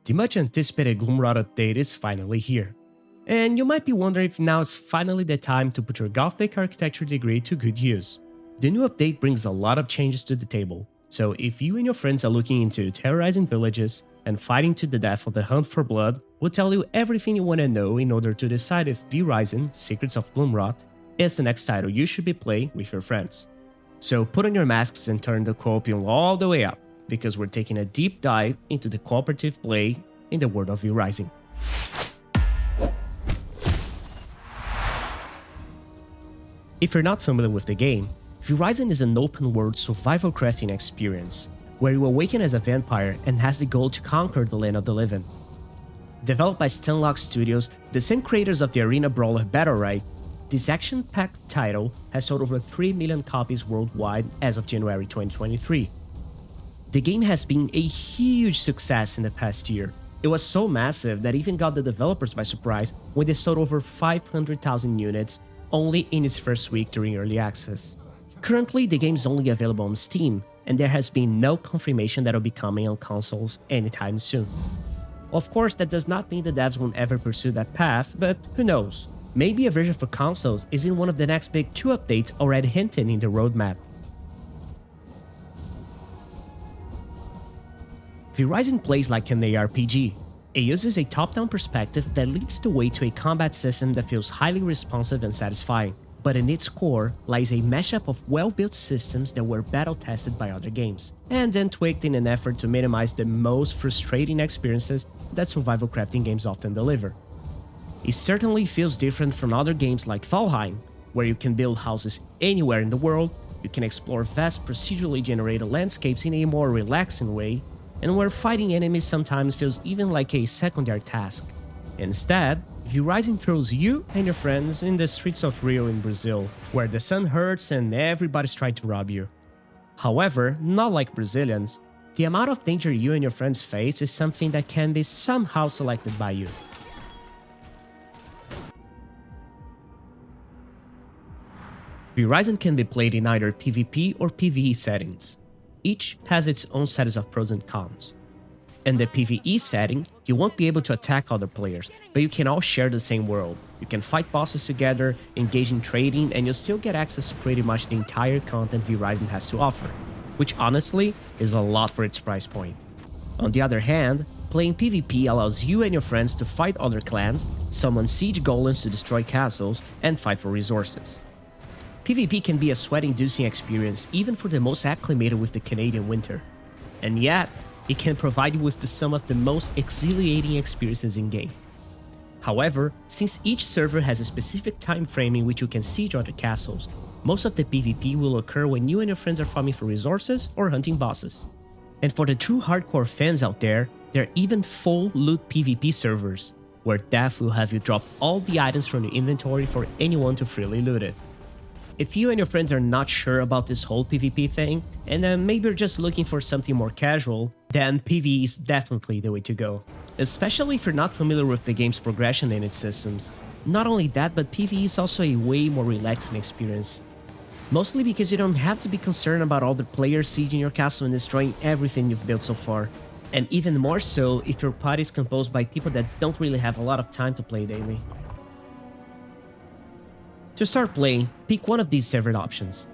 The much anticipated Gloomrot update is finally here. And you might be wondering if now is finally the time to put your Gothic architecture degree to good use. The new update brings a lot of changes to the table, so if you and your friends are looking into terrorizing villages and fighting to the death on the hunt for blood, we'll tell you everything you want to know in order to decide if vrising, Secrets of Gloomrot, is the next title you should be playing with your friends. So put on your masks and turn the copium all the way up, because we're taking a deep dive into the cooperative play in the world of vrising. If you're not familiar with the game, vrising is an open-world survival crafting experience, where you awaken as a vampire and has the goal to conquer the land of the living. Developed by Stunlock Studios, the same creators of the arena brawler Battlerite, this action-packed title has sold over 3 million copies worldwide as of January 2023. The game has been a huge success in the past year. It was so massive that it even got the developers by surprise when they sold over 500,000 units only in its first week during early access. Currently, the game is only available on Steam, and there has been no confirmation that it will be coming on consoles anytime soon. Of course, that does not mean the devs won't ever pursue that path, but who knows? Maybe a version for consoles is in one of the next big 2 updates already hinted in the roadmap. vrising plays like an ARPG. It uses a top-down perspective that leads the way to a combat system that feels highly responsive and satisfying, but in its core lies a mashup of well-built systems that were battle-tested by other games, and then tweaked in an effort to minimize the most frustrating experiences that survival crafting games often deliver. It certainly feels different from other games like Valheim, where you can build houses anywhere in the world, you can explore vast procedurally generated landscapes in a more relaxing way, and where fighting enemies sometimes feels even like a secondary task. Instead, vrising throws you and your friends in the streets of Rio in Brazil, where the sun hurts and everybody's trying to rob you. However, not like Brazilians, the amount of danger you and your friends face is something that can be somehow selected by you. vrising can be played in either PvP or PvE settings. Each has its own sets of pros and cons. In the PvE setting, you won't be able to attack other players, but you can all share the same world. You can fight bosses together, engage in trading, and you'll still get access to pretty much the entire content vrising has to offer, which honestly is a lot for its price point. On the other hand, playing PvP allows you and your friends to fight other clans, summon siege golems to destroy castles, and fight for resources. PvP can be a sweat-inducing experience even for the most acclimated with the Canadian winter, and yet it can provide you with some of the most exhilarating experiences in-game. However, since each server has a specific time frame in which you can siege other castles, most of the PvP will occur when you and your friends are farming for resources or hunting bosses. And for the true hardcore fans out there are even full loot PvP servers, where death will have you drop all the items from your inventory for anyone to freely loot it. If you and your friends are not sure about this whole PvP thing, and maybe you're just looking for something more casual, then PvE is definitely the way to go. Especially if you're not familiar with the game's progression and its systems. Not only that, but PvE is also a way more relaxing experience. Mostly because you don't have to be concerned about other players sieging your castle and destroying everything you've built so far. And even more so if your party is composed by people that don't really have a lot of time to play daily. To start playing, pick one of these several options.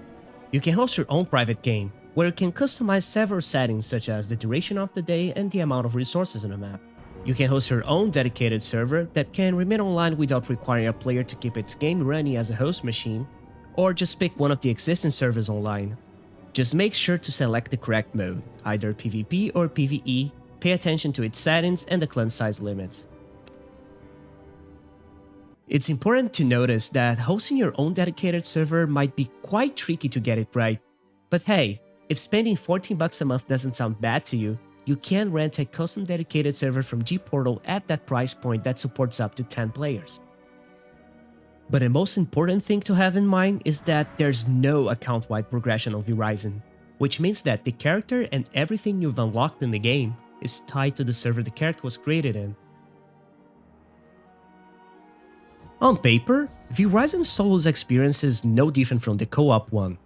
You can host your own private game, where you can customize several settings such as the duration of the day and the amount of resources on the map. You can host your own dedicated server that can remain online without requiring a player to keep its game running as a host machine, or just pick one of the existing servers online. Just make sure to select the correct mode, either PvP or PvE, pay attention to its settings and the clan size limits. It's important to notice that hosting your own dedicated server might be quite tricky to get it right. But hey, if spending $14 a month doesn't sound bad to you, you can rent a custom dedicated server from G-Portal at that price point that supports up to 10 players. But the most important thing to have in mind is that there's no account-wide progression on vrising, which means that the character and everything you've unlocked in the game is tied to the server the character was created in. On paper, vrising solo's experience is no different from the co-op one.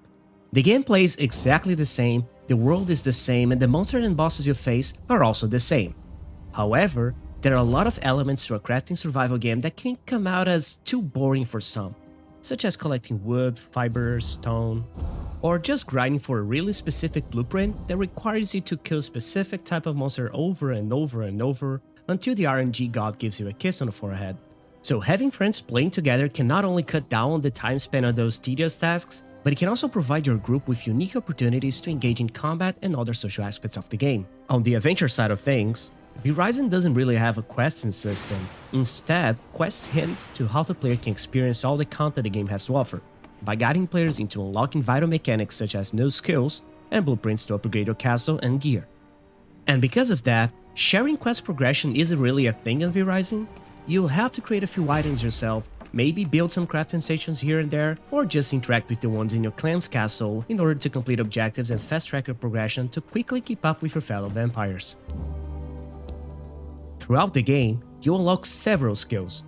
The gameplay is exactly the same, the world is the same, and the monsters and bosses you face are also the same. However, there are a lot of elements to a crafting survival game that can come out as too boring for some, such as collecting wood, fiber, stone, or just grinding for a really specific blueprint that requires you to kill a specific type of monster over and over and over until the RNG god gives you a kiss on the forehead. So having friends playing together can not only cut down on the time spent on those tedious tasks, but it can also provide your group with unique opportunities to engage in combat and other social aspects of the game. On the adventure side of things, vrising doesn't really have a questing system. Instead, quests hint to how the player can experience all the content the game has to offer, by guiding players into unlocking vital mechanics such as new skills and blueprints to upgrade your castle and gear. And because of that, sharing quest progression isn't really a thing in vrising. You'll have to create a few items yourself, maybe build some crafting stations here and there, or just interact with the ones in your clan's castle in order to complete objectives and fast track your progression to quickly keep up with your fellow vampires. Throughout the game, you unlock several skills.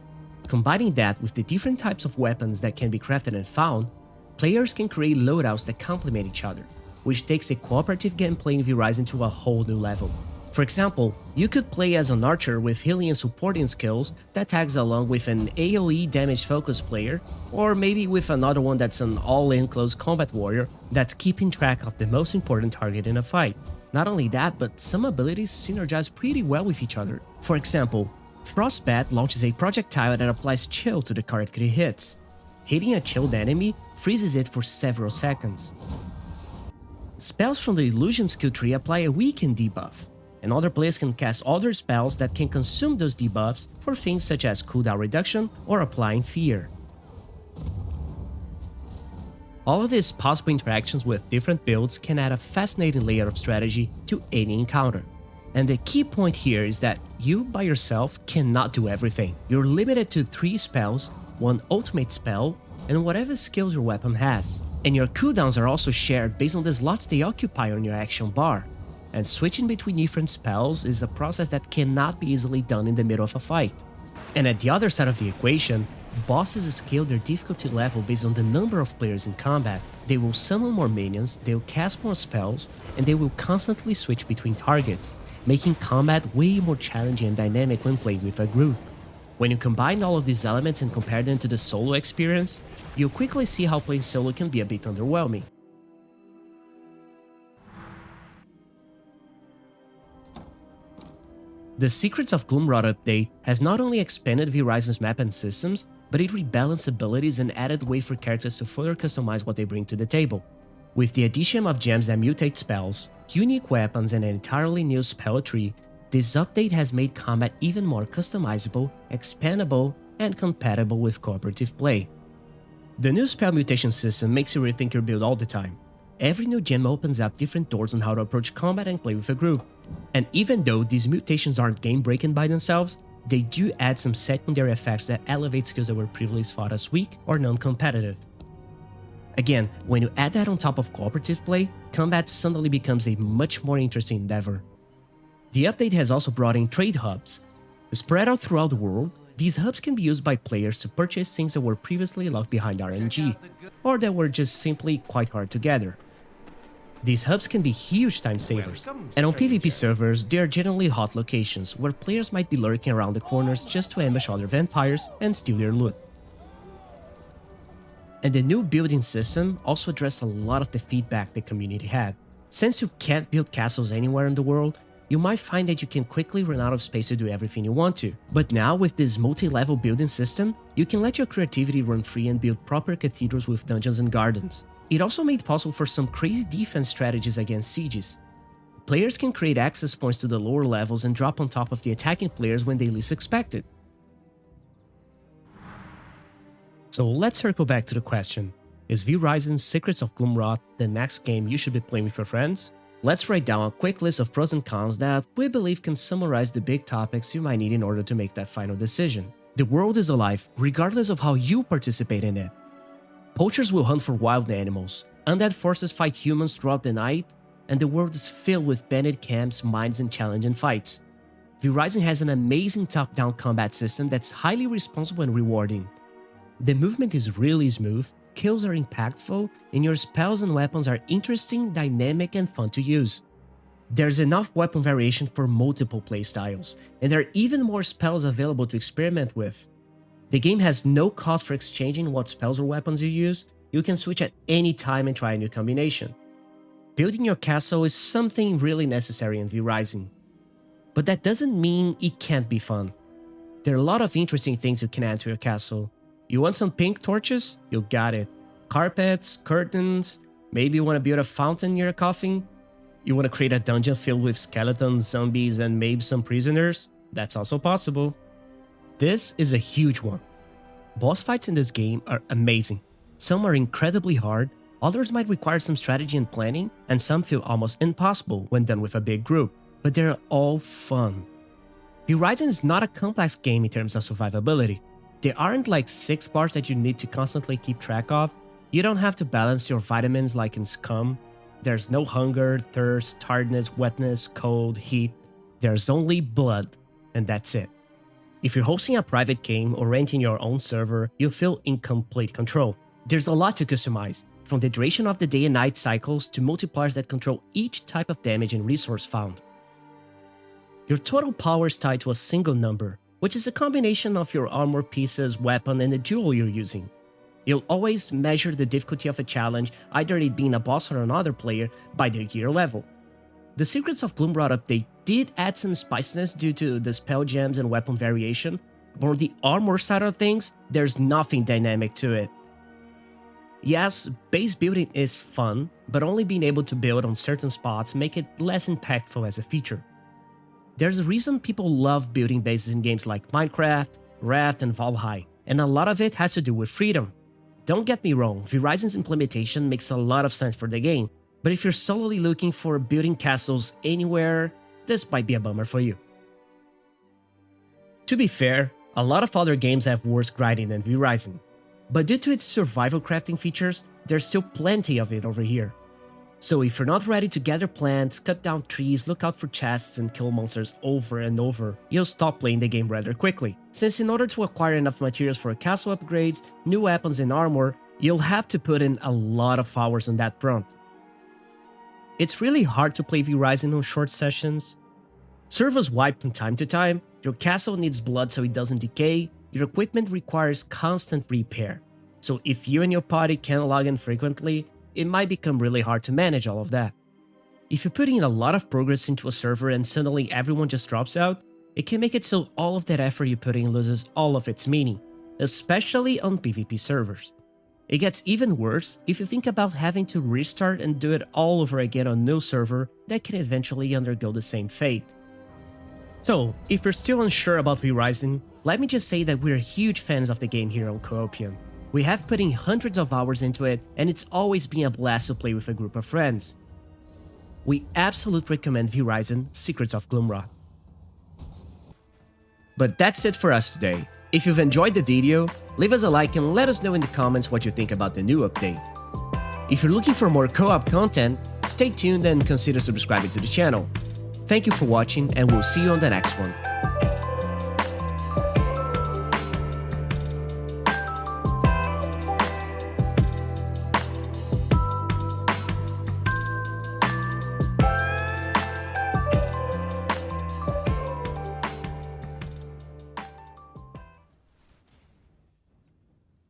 Combining that with the different types of weapons that can be crafted and found, players can create loadouts that complement each other, which takes the cooperative gameplay in vrising to a whole new level. For example, you could play as an archer with healing and supporting skills that tags along with an AoE damage focused player, or maybe with another one that's an all-in close combat warrior that's keeping track of the most important target in a fight. Not only that, but some abilities synergize pretty well with each other. For example, Frostbat launches a projectile that applies chill to the target it hits. Hitting a chilled enemy freezes it for several seconds. Spells from the illusion skill tree apply a weaken debuff, and other players can cast other spells that can consume those debuffs for things such as cooldown reduction or applying fear. All of these possible interactions with different builds can add a fascinating layer of strategy to any encounter. And the key point here is that you by yourself cannot do everything. You're limited to 3 spells, 1 ultimate spell, and whatever skills your weapon has. And your cooldowns are also shared based on the slots they occupy on your action bar. And switching between different spells is a process that cannot be easily done in the middle of a fight. And at the other side of the equation, bosses scale their difficulty level based on the number of players in combat. They will summon more minions, they will cast more spells, and they will constantly switch between targets, making combat way more challenging and dynamic when played with a group. When you combine all of these elements and compare them to the solo experience, you'll quickly see how playing solo can be a bit underwhelming. The Secrets of Gloomrot update has not only expanded vrising's map and systems, but it rebalanced abilities and added way for characters to further customize what they bring to the table. With the addition of gems that mutate spells, unique weapons, and an entirely new spell tree, this update has made combat even more customizable, expandable, and compatible with cooperative play. The new spell mutation system makes you rethink your build all the time. Every new gem opens up different doors on how to approach combat and play with a group. And even though these mutations aren't game-breaking by themselves, they do add some secondary effects that elevate skills that were previously thought as weak or non-competitive. Again, when you add that on top of cooperative play, combat suddenly becomes a much more interesting endeavor. The update has also brought in trade hubs. Spread out throughout the world, these hubs can be used by players to purchase things that were previously locked behind RNG, or that were just simply quite hard to gather. These hubs can be huge time savers, and on PvP servers, they are generally hot locations where players might be lurking around the corners just to ambush other vampires and steal their loot. And the new building system also addressed a lot of the feedback the community had. Since you can't build castles anywhere in the world, you might find that you can quickly run out of space to do everything you want to. But now with this multi-level building system, you can let your creativity run free and build proper cathedrals with dungeons and gardens. It also made possible for some crazy defense strategies against sieges. Players can create access points to the lower levels and drop on top of the attacking players when they least expect it. So let's circle back to the question, is vrising's Secrets of Gloomrot the next game you should be playing with your friends? Let's write down a quick list of pros and cons that we believe can summarize the big topics you might need in order to make that final decision. The world is alive, regardless of how you participate in it. Poachers will hunt for wild animals, undead forces fight humans throughout the night, and the world is filled with bandit camps, mines, and challenging fights. vrising has an amazing top-down combat system that's highly responsible and rewarding. The movement is really smooth, kills are impactful, and your spells and weapons are interesting, dynamic, and fun to use. There's enough weapon variation for multiple playstyles, and there are even more spells available to experiment with. The game has no cost for exchanging what spells or weapons you use. You can switch at any time and try a new combination. Building your castle is something really necessary in vrising. But that doesn't mean it can't be fun. There are a lot of interesting things you can add to your castle. You want some pink torches? You got it. Carpets, curtains, maybe you want to build a fountain near a coffin? You want to create a dungeon filled with skeletons, zombies, and maybe some prisoners? That's also possible. This is a huge one. Boss fights in this game are amazing. Some are incredibly hard, others might require some strategy and planning, and some feel almost impossible when done with a big group, but they're all fun. vrising is not a complex game in terms of survivability. There aren't like 6 bars that you need to constantly keep track of. You don't have to balance your vitamins like in Scum. There's no hunger, thirst, tiredness, wetness, cold, heat. There's only blood, and that's it. If you're hosting a private game or renting your own server, you'll feel in complete control. There's a lot to customize, from the duration of the day and night cycles to multipliers that control each type of damage and resource found. Your total power is tied to a single number, which is a combination of your armor pieces, weapon, and the jewel you're using. You'll always measure the difficulty of a challenge, either it being a boss or another player, by their gear level. The Secrets of Gloomrot update did add some spiciness due to the spell gems and weapon variation, but on the armor side of things, there's nothing dynamic to it. Yes, base building is fun, but only being able to build on certain spots make it less impactful as a feature. There's a reason people love building bases in games like Minecraft, Raft, and Valheim, and a lot of it has to do with freedom. Don't get me wrong, vrising's implementation makes a lot of sense for the game, but if you're solely looking for building castles anywhere, this might be a bummer for you. To be fair, a lot of other games have worse grinding than vrising, but due to its survival crafting features, there's still plenty of it over here. So if you're not ready to gather plants, cut down trees, look out for chests, and kill monsters over and over, you'll stop playing the game rather quickly, since in order to acquire enough materials for castle upgrades, new weapons and armor, you'll have to put in a lot of hours on that front. It's really hard to play vrising on short sessions. Servers wipe from time to time, your castle needs blood so it doesn't decay, your equipment requires constant repair. So if you and your party can't log in frequently, it might become really hard to manage all of that. If you're putting in a lot of progress into a server and suddenly everyone just drops out, it can make it so all of that effort you put in loses all of its meaning, especially on PvP servers. It gets even worse if you think about having to restart and do it all over again on a new server that can eventually undergo the same fate. So, if you're still unsure about vrising, let me just say that we're huge fans of the game here on Coopian. We have put in hundreds of hours into it, and it's always been a blast to play with a group of friends. We absolutely recommend vrising Secrets of Gloomrot. But that's it for us today. If you've enjoyed the video, leave us a like and let us know in the comments what you think about the new update. If you're looking for more co-op content, stay tuned and consider subscribing to the channel. Thank you for watching, and we'll see you on the next one.